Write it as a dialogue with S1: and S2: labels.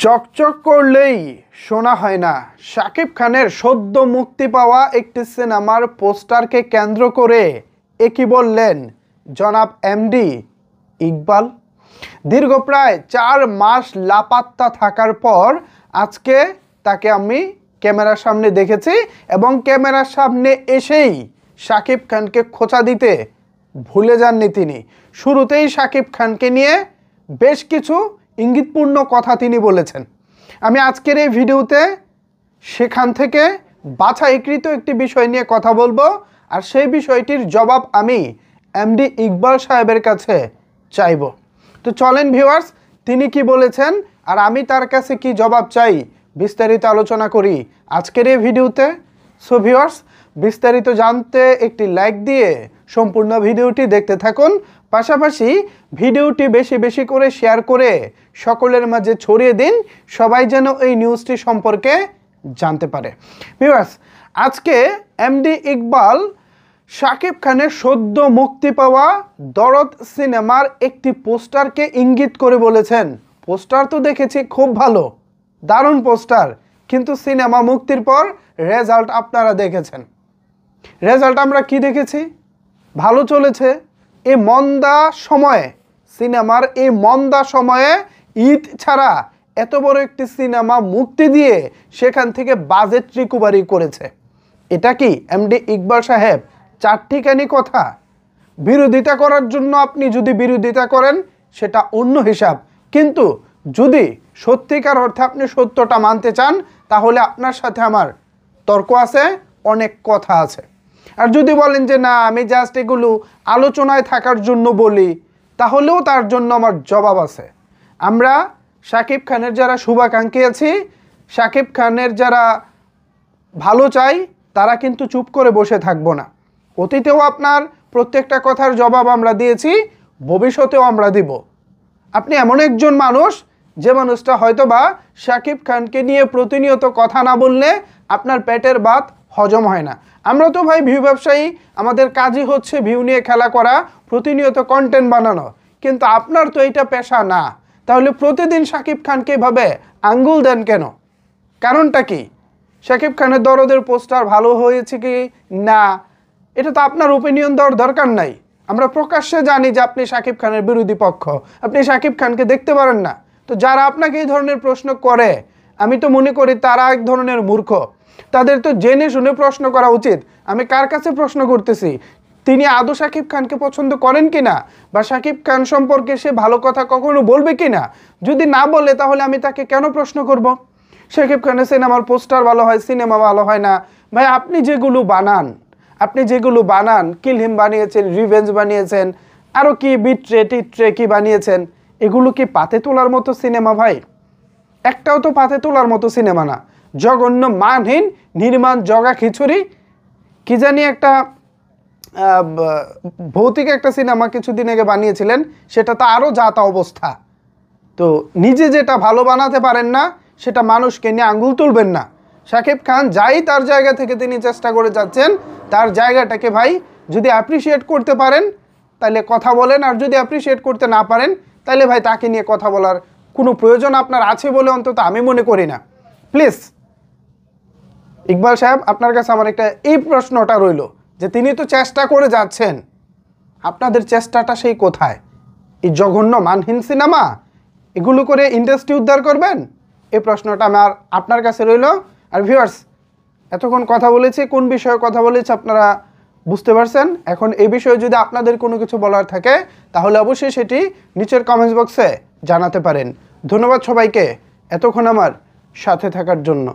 S1: চকচক করলেই শোনা হয় না। শাকিব খানের সদ্য মুক্তি পাওয়া একটি সিনেমার পোস্টারকে কেন্দ্র করে একই বললেন জনাব এমডি ইকবাল। দীর্ঘ প্রায় 4 মাস লাপাত্তা থাকার পর আজকে তাকে আমি ক্যামেরার সামনে দেখেছি এবং ক্যামেরার সামনে এসেই শাকিব খানকে খোঁচা দিতে ভুলে যাননি তিনি। শুরুতেই শাকিব খানকে নিয়ে বেশ কিছু ইঙ্গিতপূর্ণ কথা তিনি বলেছেন। আমি আজকের এই ভিডিওতে সেখান থেকে বাছাইকৃত একটি বিষয় নিয়ে কথা বলবো, আর সেই বিষয়টির জবাব আমি এমডি ইকবাল সাহেবের কাছে চাইব। তো চলেন ভিউয়ার্স, তিনি কি বলেছেন আর আমি তার কাছে কি জবাব চাই বিস্তারিত আলোচনা করি আজকের এই ভিডিওতে। সো ভিউয়ার্স, বিস্তারিত জানতে একটি লাইক দিয়ে সম্পূর্ণ ভিডিওটি দেখতে থাকুন। পাশাপাশি ভিডিওটি বেশি বেশি করে শেয়ার করে সকলের মাঝে ছড়িয়ে দিন, সবাই যেন এই নিউজটি সম্পর্কে জানতে পারে। ভিউয়ার্স, আজকে এমডি ইকবাল শাকিব খানের সদ্য মুক্তি পাওয়া দরদ সিনেমার একটি পোস্টারকে ইঙ্গিত করে বলেছেন, পোস্টার তো দেখেছি খুব ভালো, দারুণ পোস্টার, কিন্তু সিনেমা মুক্তির পর রেজাল্ট আপনারা দেখেছেন। রেজাল্ট আমরা কি দেখেছি? ভালো চলেছে। এই মন্দা সময়ে, সিনেমার এই মন্দা সময়ে ঈদ ছাড়া এত বড় একটি সিনেমা মুক্তি দিয়ে সেখান থেকে বাজেট রিকভারি করেছে। এটা কি এমডি ইকবাল সাহেব চারটিখানি কথা? বিরোধিতা করার জন্য আপনি যদি বিরোধিতা করেন সেটা অন্য হিসাব, কিন্তু যদি সত্যিকার অর্থে আপনি সত্যটা মানতে চান তাহলে আপনার সাথে আমার তর্ক আছে, অনেক কথা আছে। আর যদি বলেন যে না আমি জাস্ট এগুলো আলোচনায় থাকার জন্য বলি, তাহলেও তার জন্য আমার জবাব আছে। আমরা শাকিব খানের যারা শুভাকাঙ্ক্ষী আছি, শাকিব খানের যারা ভালো চাই, তারা কিন্তু চুপ করে বসে থাকবো না। অতীতেও আপনার প্রত্যেকটা কথার জবাব আমরা দিয়েছি, ভবিষ্যতেও আমরা দিব। আপনি এমন একজন মানুষ যে মানুষটা হয়তোবা শাকিব খানকে নিয়ে প্রতিনিয়ত কথা না বললে আপনার পেটের ভাত হজম হয় না। আমরা তো ভাই ভিউ ব্যবসায়ী, আমাদের কাজই হচ্ছে ভিউ নিয়ে খেলা করা, প্রতিনিয়ত কন্টেন্ট বানানো, কিন্তু আপনার তো এটা পেশা না। তাহলে প্রতিদিন শাকিব খানকে এভাবে আঙ্গুল দেন কেন? কারণটা কি? শাকিব খানের দরদের পোস্টার ভালো হয়েছে কি না, এটা তো আপনার ওপিনিয়ন দেওয়ার দরকার নাই। আমরা প্রকাশ্যে জানি যে আপনি শাকিব খানের বিরোধী পক্ষ, আপনি শাকিব খানকে দেখতে পারেন না। তো যারা আপনাকে এই ধরনের প্রশ্ন করে, আমি তো মনে করি তারা এক ধরনের মূর্খ। তাদের তো জেনে শুনে প্রশ্ন করা উচিত। আমি কার কাছে প্রশ্ন করতেছি, তিনি আদৌ শাকিব খানকে পছন্দ করেন কিনা, বা শাকিব খান সম্পর্কে সে ভালো কথা কখনো বলবে কিনা। যদি না বলে তাহলে আমি তাকে কেন প্রশ্ন করব? শাকিব খানের সিনেমার পোস্টার ভালো হয়, সিনেমা ভালো হয় না। ভাই আপনি যেগুলো বানান, কিল হিম বানিয়েছেন, রিভেঞ্জ বানিয়েছেন, আরও কি বিট্রে টিট্রে কি বানিয়েছেন, এগুলো কি পাতে তোলার মতো সিনেমা? ভাই একটাও তো পাতে তোলার মতো সিনেমা না। জঘন্য, মানহীন, নির্মাণ, জগা খিচুড়ি, কি জানি একটা ভৌতিক একটা সিনেমা কিছুদিন আগে বানিয়েছিলেন, সেটা তো আরও যা তা অবস্থা। তো নিজে যেটা ভালো বানাতে পারেন না সেটা মানুষকে নিয়ে আঙ্গুল তুলবেন না। শাকিব খান যাই তার জায়গা থেকে তিনি চেষ্টা করে যাচ্ছেন, তার জায়গাটাকে ভাই যদি অ্যাপ্রিসিয়েট করতে পারেন তাহলে কথা বলেন, আর যদি অ্যাপ্রিসিয়েট করতে না পারেন তাহলে ভাই তাকে নিয়ে কথা বলার কোনো প্রয়োজন আপনার আছে বলে অন্তত আমি মনে করি না। প্লিজ ইকবাল সাহেব, আপনার কাছে আমার একটা এই প্রশ্নটা রইল যে তিনি তো চেষ্টা করে যাচ্ছেন, আপনাদের চেষ্টাটা সেই কোথায়? এই জঘন্য মানহীন সিনেমা এগুলো করে ইন্ডাস্ট্রি উদ্ধার করবেন? এই প্রশ্নটা আমার আপনার কাছে রইল। আর ভিউয়ার্স, এতক্ষণ কথা বলেছি, কোন বিষয়ে কথা বলেছি আপনারা বুঝতে পারছেন। এখন এই বিষয়ে যদি আপনাদের কোনো কিছু বলার থাকে তাহলে অবশ্যই সেটি নিচের কমেন্টস বক্সে জানাতে পারেন। ধন্যবাদ সবাইকে এতক্ষণ আমার সাথে থাকার জন্য।